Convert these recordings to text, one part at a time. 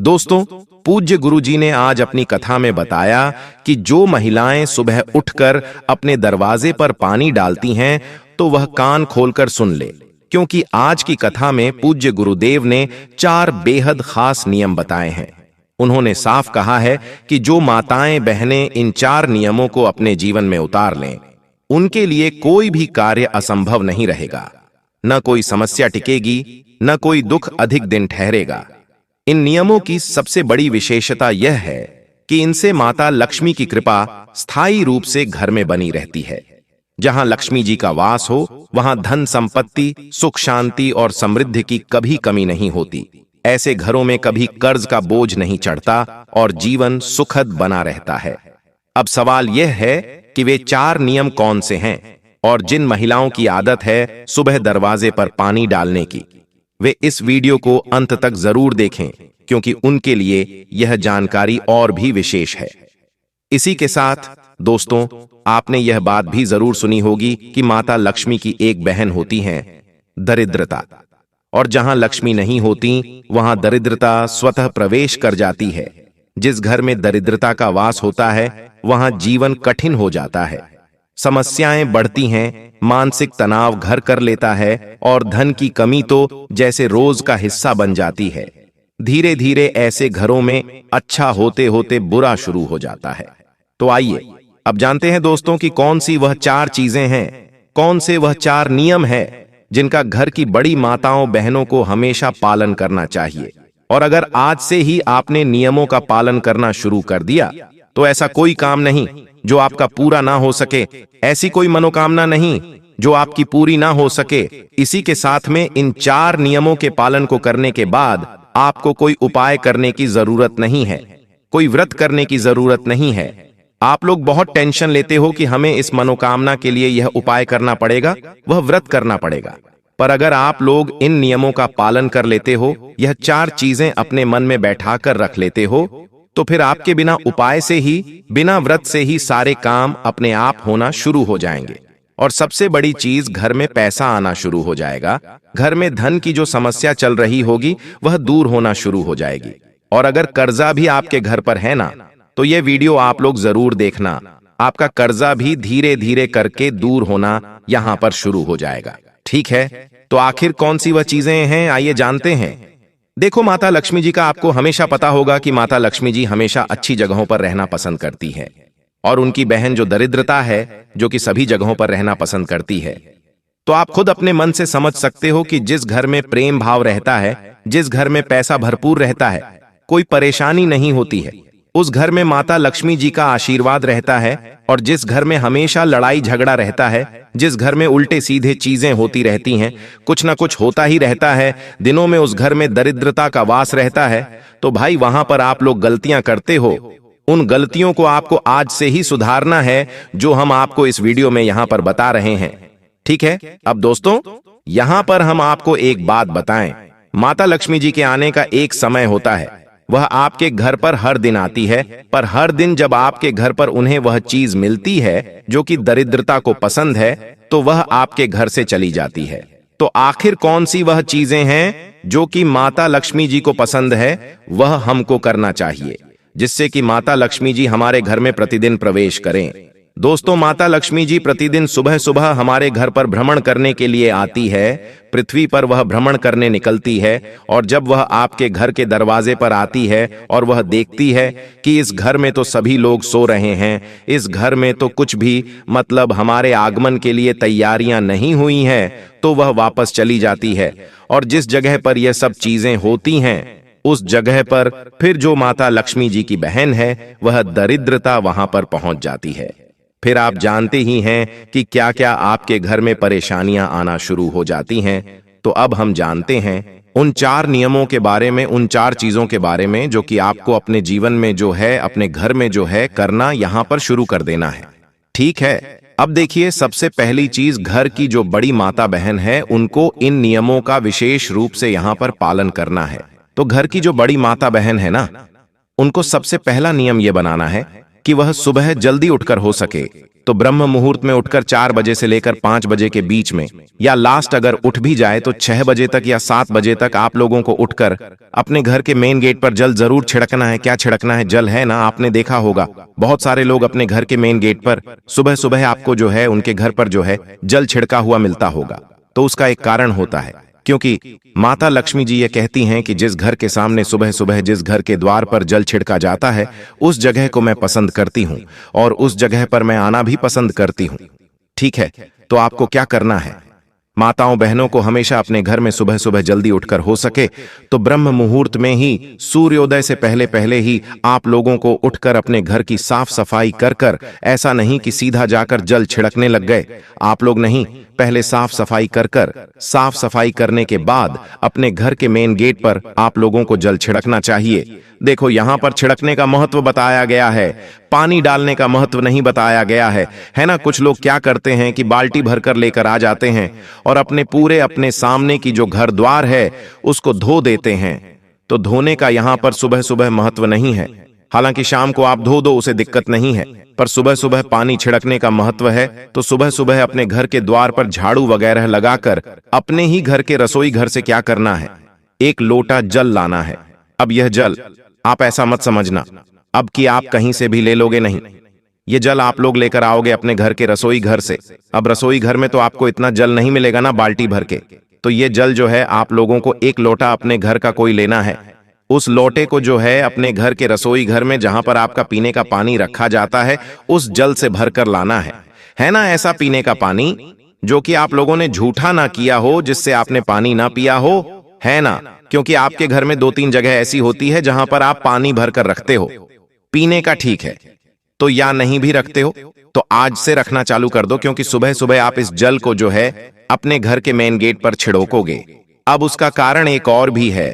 दोस्तों, पूज्य गुरुजी ने आज अपनी कथा में बताया कि जो महिलाएं सुबह उठकर अपने दरवाजे पर पानी डालती हैं तो वह कान खोलकर सुन ले, क्योंकि आज की कथा में पूज्य गुरुदेव ने 4 बेहद खास नियम बताए हैं। उन्होंने साफ कहा है कि जो माताएं बहनें इन 4 नियमों को अपने जीवन में उतार लें, उनके लिए कोई भी कार्य असंभव नहीं रहेगा। न कोई समस्या टिकेगी, न कोई दुख अधिक दिन ठहरेगा। इन नियमों की सबसे बड़ी विशेषता यह है कि इनसे माता लक्ष्मी की कृपा स्थायी रूप से घर में बनी रहती है। जहां लक्ष्मी जी का वास हो, वहां धन संपत्ति, सुख शांति और समृद्धि की कभी कमी नहीं होती। ऐसे घरों में कभी कर्ज का बोझ नहीं चढ़ता और जीवन सुखद बना रहता है। अब सवाल यह है कि वे 4 नियम कौन से हैं, और जिन महिलाओं की आदत है सुबह दरवाजे पर पानी डालने की, वे इस वीडियो को अंत तक जरूर देखें, क्योंकि उनके लिए यह जानकारी और भी विशेष है। इसी के साथ दोस्तों, आपने यह बात भी जरूर सुनी होगी कि माता लक्ष्मी की एक बहन होती है, दरिद्रता। और जहां लक्ष्मी नहीं होती, वहां दरिद्रता स्वतः प्रवेश कर जाती है। जिस घर में दरिद्रता का वास होता है, वहां जीवन कठिन हो जाता है। समस्याएं बढ़ती हैं, मानसिक तनाव घर कर लेता है और धन की कमी तो जैसे रोज का हिस्सा बन जाती है। धीरे धीरे ऐसे घरों में अच्छा होते होते बुरा शुरू हो जाता है। तो आइए अब जानते हैं दोस्तों कि कौन सी वह 4 चीजें हैं, कौन से वह 4 नियम है जिनका घर की बड़ी माताओं बहनों को हमेशा पालन करना चाहिए। और अगर आज से ही आपने नियमों का पालन करना शुरू कर दिया तो ऐसा कोई काम नहीं जो आपका पूरा ना हो सके, ऐसी कोई मनोकामना नहीं जो आपकी पूरी ना हो सके। इसी के साथ में इन 4 नियमों के पालन को करने के बाद आपको कोई उपाय करने की जरूरत नहीं है, कोई व्रत करने की जरूरत नहीं है। आप लोग बहुत टेंशन लेते हो कि हमें इस मनोकामना के लिए यह उपाय करना पड़ेगा, वह व्रत करना पड़ेगा। पर अगर आप लोग इन नियमों का पालन कर लेते हो, यह 4 चीजें अपने मन में बैठा कर रख लेते हो, तो फिर आपके बिना उपाय से ही, बिना व्रत से ही सारे काम अपने आप होना शुरू हो जाएंगे। और सबसे बड़ी चीज, घर में पैसा आना शुरू हो जाएगा। घर में धन की जो समस्या चल रही होगी वह दूर होना शुरू हो जाएगी। और अगर कर्जा भी आपके घर पर है ना, तो यह वीडियो आप लोग जरूर देखना। आपका कर्जा भी धीरे धीरे करके दूर होना यहां पर शुरू हो जाएगा। ठीक है, तो आखिर कौन सी वह चीजें हैं, आइए जानते हैं। देखो, माता लक्ष्मी जी का आपको हमेशा पता होगा कि माता लक्ष्मी जी हमेशा अच्छी जगहों पर रहना पसंद करती है, और उनकी बहन जो दरिद्रता है, जो कि सभी जगहों पर रहना पसंद करती है। तो आप खुद अपने मन से समझ सकते हो कि जिस घर में प्रेम भाव रहता है, जिस घर में पैसा भरपूर रहता है, कोई परेशानी नहीं होती है, उस घर में माता लक्ष्मी जी का आशीर्वाद रहता है। और जिस घर में हमेशा लड़ाई झगड़ा रहता है, जिस घर में उल्टे सीधे चीजें होती रहती हैं, कुछ ना कुछ होता ही रहता है, दिनों में उस घर में दरिद्रता का वास रहता है, तो भाई वहां पर आप लोग गलतियां करते हो। उन गलतियों को आपको आज से ही सुधारना है, जो हम आपको इस वीडियो में यहां पर बता रहे हैं। ठीक है, अब दोस्तों, यहां पर हम आपको एक बात बताएं। माता लक्ष्मी जी के आने का एक समय होता है, वह आपके घर पर हर दिन आती है, पर हर दिन जब आपके घर पर उन्हें वह चीज मिलती है जो कि दरिद्रता को पसंद है, तो वह आपके घर से चली जाती है। तो आखिर कौन सी वह चीजें हैं जो कि माता लक्ष्मी जी को पसंद है, वह हमको करना चाहिए, जिससे कि माता लक्ष्मी जी हमारे घर में प्रतिदिन प्रवेश करें। दोस्तों, माता लक्ष्मी जी प्रतिदिन सुबह सुबह हमारे घर पर भ्रमण करने के लिए आती है। पृथ्वी पर वह भ्रमण करने निकलती है, और जब वह आपके घर के दरवाजे पर आती है और वह देखती है कि इस घर में तो सभी लोग सो रहे हैं, इस घर में तो कुछ भी मतलब हमारे आगमन के लिए तैयारियां नहीं हुई हैं, तो वह वापस चली जाती है। और जिस जगह पर यह सब चीजें होती हैं, उस जगह पर फिर जो माता लक्ष्मी जी की बहन है, वह दरिद्रता वहां पर पहुंच जाती है। फिर आप जानते ही हैं कि क्या क्या आपके घर में परेशानियां आना शुरू हो जाती हैं। तो अब हम जानते हैं उन 4 नियमों के बारे में, उन 4 चीजों के बारे में जो कि आपको अपने जीवन में जो है, अपने घर में जो है करना, यहां पर शुरू कर देना है। ठीक है, अब देखिए, सबसे पहली चीज, घर की जो बड़ी माता बहन है, उनको इन नियमों का विशेष रूप से यहां पर पालन करना है। तो घर की जो बड़ी माता बहन है ना, उनको सबसे पहला नियम यह बनाना है कि वह सुबह जल्दी उठकर हो सके तो ब्रह्म मुहूर्त में उठकर 4 बजे से लेकर 5 बजे के बीच में, या लास्ट अगर उठ भी जाए तो 6 बजे तक या 7 बजे तक आप लोगों को उठकर अपने घर के मेन गेट पर जल जरूर छिड़कना है। क्या छिड़कना है? जल है ना, आपने देखा होगा बहुत सारे लोग अपने घर के मेन गेट पर सुबह सुबह आपको जो है उनके घर पर जो है जल छिड़का हुआ मिलता होगा। तो उसका एक कारण होता है, क्योंकि माता लक्ष्मी जी ये कहती हैं कि जिस घर के सामने सुबह सुबह जिस घर के द्वार पर जल छिड़का जाता है उस जगह को मैं पसंद करती हूं और उस जगह पर मैं आना भी पसंद करती हूं। ठीक है, तो आपको क्या करना है? माताओं बहनों को हमेशा अपने घर में सुबह सुबह जल्दी उठकर हो सके तो ब्रह्म मुहूर्त में ही, सूर्योदय से पहले पहले ही आप लोगों को उठकर अपने घर की साफ सफाई कर ऐसा नहीं कि सीधा जाकर जल छिड़कने लग गए आप लोग, नहीं, पहले साफ सफाई कर साफ सफाई करने के बाद अपने घर के मेन गेट पर आप लोगों को जल छिड़कना चाहिए। देखो यहां पर छिड़कने का महत्व बताया गया है, पानी डालने का महत्व नहीं बताया गया है ना। कुछ लोग क्या करते हैं कि बाल्टी भरकर लेकर आ जाते हैं और अपने सामने की जो घर द्वार है उसको धो देते हैं। तो धोने का यहां पर सुबह सुबह महत्व नहीं है। हालांकि शाम को आप धो दो, उसे दिक्कत नहीं है, पर सुबह सुबह पानी छिड़कने का महत्व है। तो सुबह सुबह अपने घर के द्वार पर झाड़ू वगैरह लगाकर अपने ही घर के रसोई घर से क्या करना है, एक लोटा जल लाना है। अब यह जल आप ऐसा मत समझना अब कि आप कहीं से भी ले लोगे, नहीं, ये जल आप लोग लेकर आओगे अपने घर के रसोई घर से। अब रसोई घर में तो आपको इतना जल नहीं मिलेगा ना बाल्टी भर के, तो ये जल जो है आप लोगों को एक लोटा अपने घर का कोई लेना है। उस लोटे को जो है अपने घर के रसोई घर में जहां पर आपका पीने का पानी रखा जाता है उस जल से भरकर लाना है ना। ऐसा पीने का पानी जो कि आप लोगों ने झूठा ना किया हो, जिससे आपने पानी ना पिया हो, है ना। क्योंकि आपके घर में 2-3 जगह ऐसी होती है जहां पर आप पानी भरकर रखते हो पीने का, ठीक है, तो या नहीं भी रखते हो तो आज से रखना चालू कर दो, क्योंकि सुबह सुबह आप इस जल को जो है अपने घर के मेन गेट पर छिड़कोगे। अब उसका कारण एक और भी है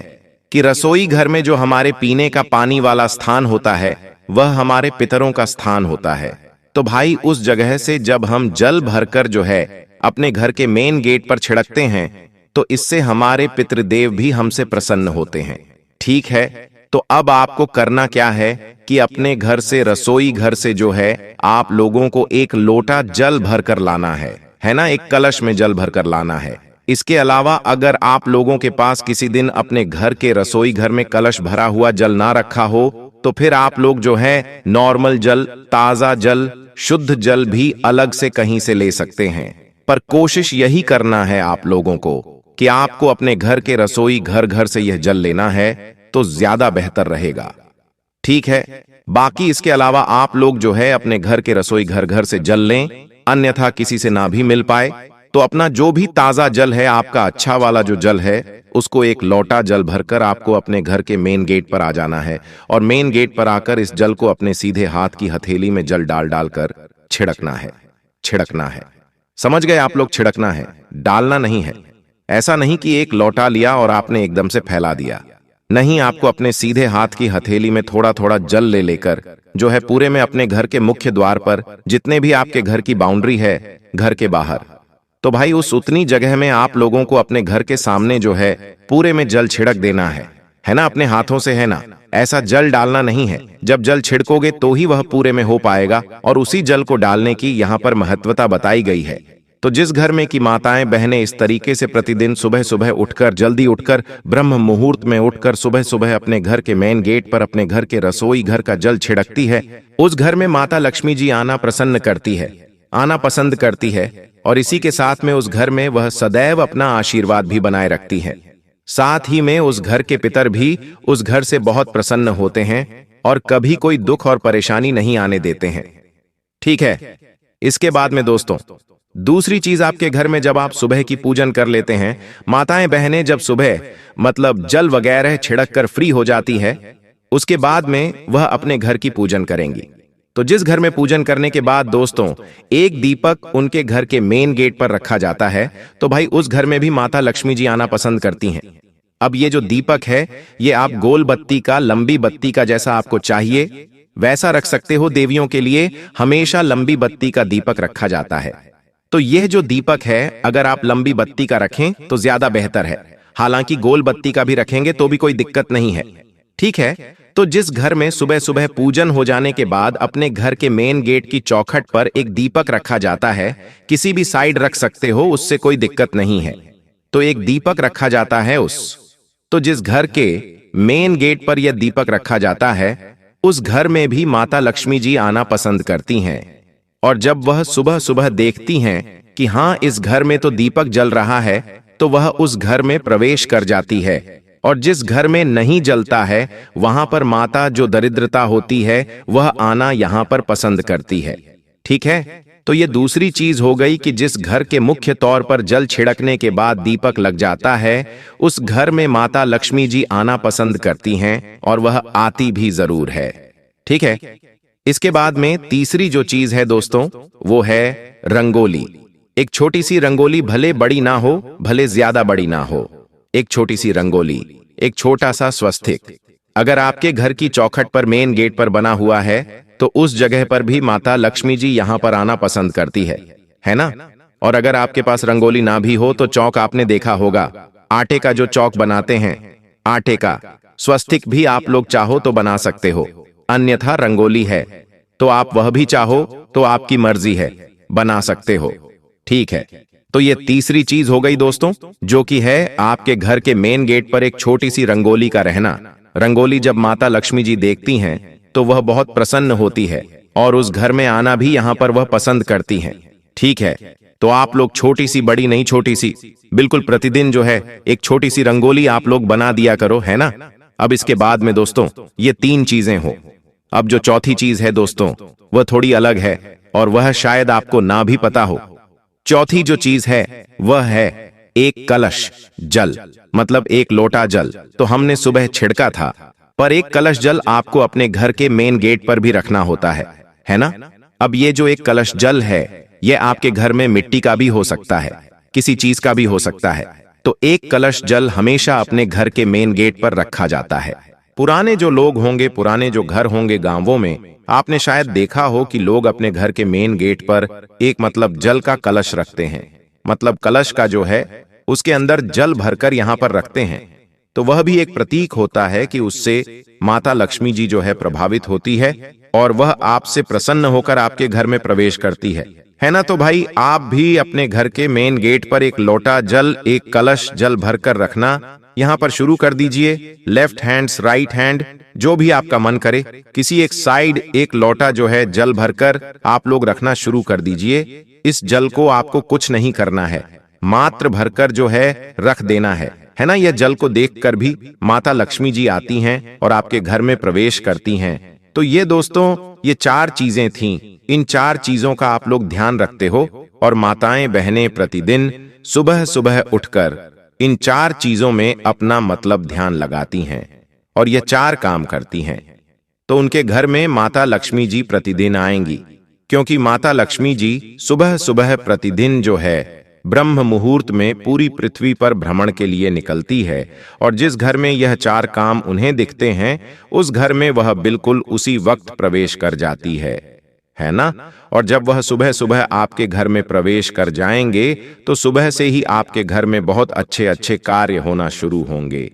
कि रसोई घर में जो हमारे पीने का पानी वाला स्थान होता है वह हमारे पितरों का स्थान होता है। तो भाई उस जगह से जब हम जल भरकर जो है अपने घर के मेन गेट पर छिड़कते हैं तो इससे हमारे पितृदेव भी हमसे प्रसन्न होते हैं। ठीक है, तो अब आपको करना क्या है कि अपने घर से, रसोई घर से जो है आप लोगों को एक लोटा जल भरकर लाना है ना, एक कलश में जल भरकर लाना है। इसके अलावा अगर आप लोगों के पास किसी दिन अपने घर के रसोई घर में कलश भरा हुआ जल ना रखा हो तो फिर आप लोग जो है नॉर्मल जल, ताजा जल, शुद्ध जल भी अलग से कहीं से ले सकते हैं। पर कोशिश यही करना है आप लोगों को कि आपको अपने घर के रसोई घर से यह जल लेना है तो ज्यादा बेहतर रहेगा। ठीक है, बाकी इसके अलावा आप लोग जो है अपने घर के रसोई घर से जल लें, अन्यथा किसी से ना भी मिल पाए तो अपना जो भी ताजा जल है, आपका अच्छा वाला जो जल है, उसको एक लोटा जल भरकर आपको अपने घर के मेन गेट पर आ जाना है और मेन गेट पर आकर इस जल को अपने सीधे हाथ की हथेली में जल डाल कर छिड़कना है। समझ गए आप लोग? छिड़कना है, डालना नहीं है। ऐसा नहीं कि एक लोटा लिया और आपने एकदम से फैला दिया, नहीं, आपको अपने सीधे हाथ की हथेली में थोड़ा थोड़ा जल लेकर जो है पूरे में अपने घर के मुख्य द्वार पर, जितने भी आपके घर की बाउंड्री है घर के बाहर, तो भाई उस उतनी जगह में आप लोगों को अपने घर के सामने जो है पूरे में जल छिड़क देना है ना, अपने हाथों से, है ना। ऐसा जल डालना नहीं है, जब जल छिड़कोगे तो ही वह पूरे में हो पाएगा और उसी जल को डालने की यहाँ पर महत्वता बताई गई है। तो जिस घर में की माताएं बहनें इस तरीके से प्रतिदिन सुबह सुबह उठकर, जल्दी उठकर, ब्रह्म मुहूर्त में उठकर सुबह सुबह अपने घर के मेन गेट पर अपने घर के रसोई घर का जल छिड़कती है, उस घर में माता लक्ष्मी जी आना पसंद करती है और इसी के साथ में उस घर में वह सदैव अपना आशीर्वाद भी बनाए रखती है। साथ ही में उस घर के पितर भी उस घर से बहुत प्रसन्न होते हैं और कभी कोई दुख और परेशानी नहीं आने देते हैं। ठीक है, इसके बाद में दोस्तों दूसरी चीज, आपके घर में जब आप सुबह की पूजन कर लेते हैं, माताएं बहनें जब सुबह मतलब जल वगैरह छिड़क कर फ्री हो जाती है, उसके बाद में वह अपने घर की पूजन करेंगी। तो जिस घर में पूजन करने के बाद दोस्तों एक दीपक उनके घर के मेन गेट पर रखा जाता है, तो भाई उस घर में भी माता लक्ष्मी जी आना पसंद करती हैं। अब ये जो दीपक है ये आप गोल बत्ती का, लंबी बत्ती का जैसा आपको चाहिए वैसा रख सकते हो। देवियों के लिए हमेशा लंबी बत्ती का दीपक रखा जाता है। तो यह जो दीपक है अगर आप लंबी बत्ती का रखें तो ज्यादा बेहतर है, हालांकि गोल बत्ती का भी रखेंगे तो भी कोई दिक्कत नहीं है। ठीक है, तो जिस घर में सुबह सुबह पूजन हो जाने के बाद अपने घर के मेन गेट की चौखट पर एक दीपक रखा जाता है, किसी भी साइड रख सकते हो, उससे कोई दिक्कत नहीं है, तो एक दीपक रखा जाता है तो जिस घर के मेन गेट पर यह दीपक रखा जाता है, उस घर में भी माता लक्ष्मी जी आना पसंद करती हैं। और जब वह सुबह सुबह देखती हैं कि हाँ, इस घर में तो दीपक जल रहा है, तो वह उस घर में प्रवेश कर जाती है। और जिस घर में नहीं जलता है, वहां पर माता जो दरिद्रता होती है, वह आना यहां पर पसंद करती है। ठीक है, तो ये दूसरी चीज हो गई कि जिस घर के मुख्य तौर पर जल छिड़कने के बाद दीपक लग जाता है, उस घर में माता लक्ष्मी जी आना पसंद करती हैं, और वह आती भी जरूर है। ठीक है, इसके बाद में तीसरी जो चीज है दोस्तों, वो है रंगोली। एक छोटी सी रंगोली, भले बड़ी ना हो, भले ज्यादा बड़ी ना हो, एक छोटी सी रंगोली, एक छोटा सा स्वस्तिक अगर आपके घर की चौखट पर मेन गेट पर बना हुआ है, तो उस जगह पर भी माता लक्ष्मी जी यहां पर आना पसंद करती है ना। और अगर आपके पास रंगोली ना भी हो, तो चौक आपने देखा होगा, आटे का जो चौक बनाते हैं, आटे का स्वस्तिक भी आप लोग चाहो तो बना सकते हो, अन्यथा रंगोली है तो आप वह भी चाहो तो आपकी मर्जी है, बना सकते हो। ठीक है, तो ये तीसरी चीज हो गई दोस्तों, जो कि है आपके घर के मेन गेट पर एक छोटी सी रंगोली का रहना। रंगोली जब माता लक्ष्मी जी देखती हैं, तो वह बहुत प्रसन्न होती है, और उस घर में आना भी यहां पर वह पसंद करती हैं। ठीक है, तो आप लोग छोटी सी, बड़ी नहीं, छोटी सी, बिल्कुल प्रतिदिन जो है एक छोटी सी रंगोली आप लोग बना दिया करो, है ना। अब इसके बाद में दोस्तों ये तीन चीजें हो। अब जो चौथी चीज है दोस्तों, वह थोड़ी अलग है, और वह शायद आपको ना भी पता हो। चौथी जो चीज है वह है एक कलश जल, मतलब एक लोटा जल। तो हमने सुबह छिड़का था, पर एक कलश जल आपको अपने घर के मेन गेट पर भी रखना होता है ना। अब ये जो एक कलश जल है, यह आपके घर में मिट्टी का भी हो सकता है, किसी चीज का भी हो सकता है। तो एक कलश जल हमेशा अपने घर के मेन गेट पर रखा जाता है। पुराने जो लोग होंगे, पुराने जो घर होंगे गांवों में, आपने शायद देखा हो कि लोग अपने घर के मेन गेट पर एक मतलब जल का कलश रखते हैं, मतलब कलश का जो है उसके अंदर जल भरकर यहां पर रखते हैं। तो वह भी एक प्रतीक होता है कि उससे माता लक्ष्मी जी जो है प्रभावित होती है, और वह आपसे प्रसन्न होकर आपके घर में प्रवेश करती है ना। तो भाई, आप भी अपने घर के मेन गेट पर एक लोटा जल, एक कलश जल भरकर रखना यहां पर शुरू कर दीजिए। लेफ्ट हैंड, राइट हैंड, जो भी आपका मन करे, किसी एक साइड एक लोटा जो है जल भरकर आप लोग रखना शुरू कर दीजिए। इस जल को आपको कुछ नहीं करना है, मात्र भरकर जो है रख देना है ना। यह जल को देखकर भी माता लक्ष्मी जी आती हैं और आपके घर में प्रवेश करती हैं। तो ये दोस्तों, ये चार चीजें थीं। इन चार चीजों का आप लोग ध्यान रखते हो, और माताएं बहनें प्रतिदिन सुबह सुबह उठकर इन चार चीजों में अपना मतलब ध्यान लगाती हैं, और ये चार काम करती हैं। तो उनके घर में माता लक्ष्मी जी प्रतिदिन आएंगी, क्योंकि माता लक्ष्मी जी सुबह सुबह प्रतिदिन जो है ब्रह्म मुहूर्त में पूरी पृथ्वी पर भ्रमण के लिए निकलती है, और जिस घर में यह चार काम उन्हें दिखते हैं, उस घर में वह बिल्कुल उसी वक्त प्रवेश कर जाती है ना। और जब वह सुबह सुबह आपके घर में प्रवेश कर जाएंगे, तो सुबह से ही आपके घर में बहुत अच्छे अच्छे कार्य होना शुरू होंगे।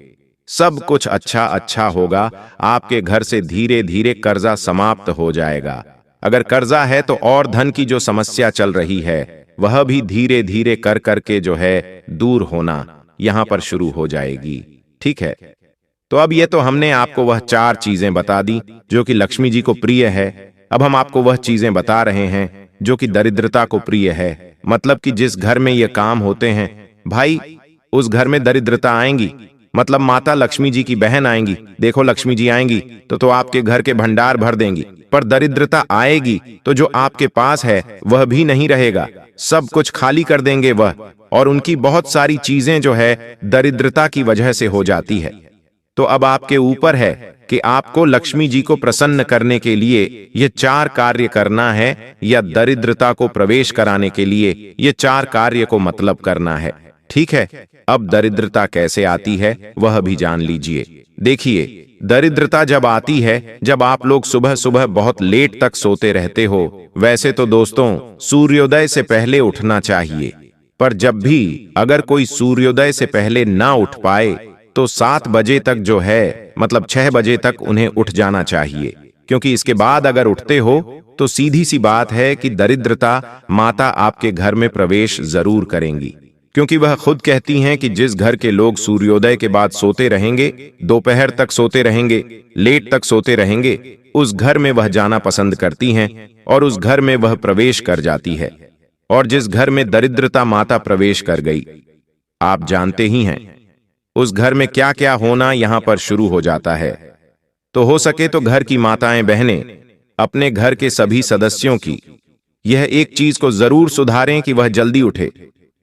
सब कुछ अच्छा अच्छा होगा। आपके घर से धीरे धीरे कर्जा समाप्त हो जाएगा। अगर कर्जा है तो और धन की जो समस्या चल रही है, वह भी धीरे धीरे कर करके जो है दूर होना यहां पर शुरू हो जाएगी। ठीक है, तो अब ये तो हमने आपको वह चार चीजें बता दी जो कि लक्ष्मी जी को प्रिय है। अब हम आपको वह चीजें बता रहे हैं जो कि दरिद्रता को प्रिय है, मतलब कि जिस घर में ये काम होते हैं, भाई उस घर में दरिद्रता आएंगी, मतलब माता लक्ष्मी जी की बहन आएंगी। देखो, लक्ष्मी जी आएंगी तो आपके घर के भंडार भर देंगी, पर दरिद्रता आएगी तो जो आपके पास है वह भी नहीं रहेगा, सब कुछ खाली कर देंगे वह, और उनकी बहुत सारी चीजें जो है दरिद्रता की वजह से हो जाती है। तो अब आपके ऊपर है कि आपको लक्ष्मी जी को प्रसन्न करने के लिए ये चार कार्य करना है, या दरिद्रता को प्रवेश कराने के लिए ये चार कार्य को मतलब करना है। ठीक है, अब दरिद्रता कैसे आती है वह भी जान लीजिए। देखिए, दरिद्रता जब आती है जब आप लोग सुबह सुबह बहुत लेट तक सोते रहते हो। वैसे तो दोस्तों सूर्योदय से पहले उठना चाहिए, पर जब भी अगर कोई सूर्योदय से पहले ना उठ पाए तो 7 बजे तक जो है मतलब 6 बजे तक उन्हें उठ जाना चाहिए, क्योंकि इसके बाद अगर उठते हो तो सीधी सी बात है कि दरिद्रता माता आपके घर में प्रवेश जरूर करेंगी, क्योंकि वह खुद कहती हैं कि जिस घर के लोग सूर्योदय के बाद सोते रहेंगे, दोपहर तक सोते रहेंगे, लेट तक सोते रहेंगे, उस घर में वह जाना पसंद करती हैं और उस घर में वह प्रवेश कर जाती है। और जिस घर में दरिद्रता माता प्रवेश कर गई, आप जानते ही हैं उस घर में क्या क्या होना यहां पर शुरू हो जाता है। तो हो सके तो घर की माताएं बहनें अपने घर के सभी सदस्यों की यह एक चीज को जरूर सुधारें कि वह जल्दी उठे।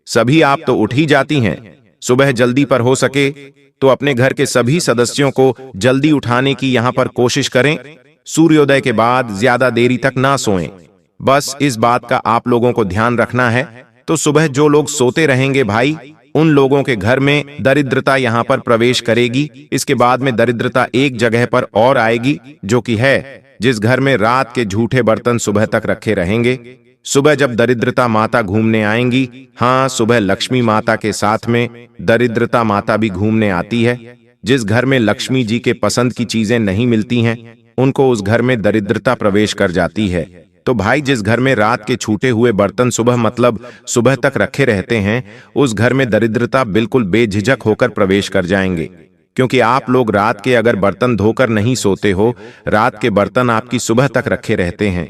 सभी आप तो उठ ही जाती हैं सुबह जल्दी, पर हो सके तो अपने घर के सभी सदस्यों को जल्दी उठाने की यहां पर कोशिश करें। सूर्योदय के बाद ज्यादा देरी तक ना सोएं। बस इस बात का आप लोगों को ध्यान रखना है। तो सुबह जो लोग सोते रहेंगे भाई, उन लोगों के घर में दरिद्रता यहां पर प्रवेश करेगी। इसके बाद में दरिद्रता एक जगह पर और आएगी, जो कि है जिस घर में रात के झूठे बर्तन सुबह तक रखे रहेंगे। सुबह जब दरिद्रता माता घूमने आएंगी, हाँ, सुबह लक्ष्मी माता के साथ में दरिद्रता माता भी घूमने आती है। जिस घर में लक्ष्मी जी के पसंद की चीजें नहीं मिलती हैं, उनको उस घर में दरिद्रता प्रवेश कर जाती है। तो भाई, जिस घर में रात के छूटे हुए बर्तन सुबह मतलब सुबह तक रखे रहते हैं, उस घर में दरिद्रता बिल्कुल बेझिझक होकर प्रवेश कर जाएंगे, क्योंकि आप लोग रात के अगर बर्तन धोकर नहीं सोते हो, रात के बर्तन आपकी सुबह तक रखे रहते हैं।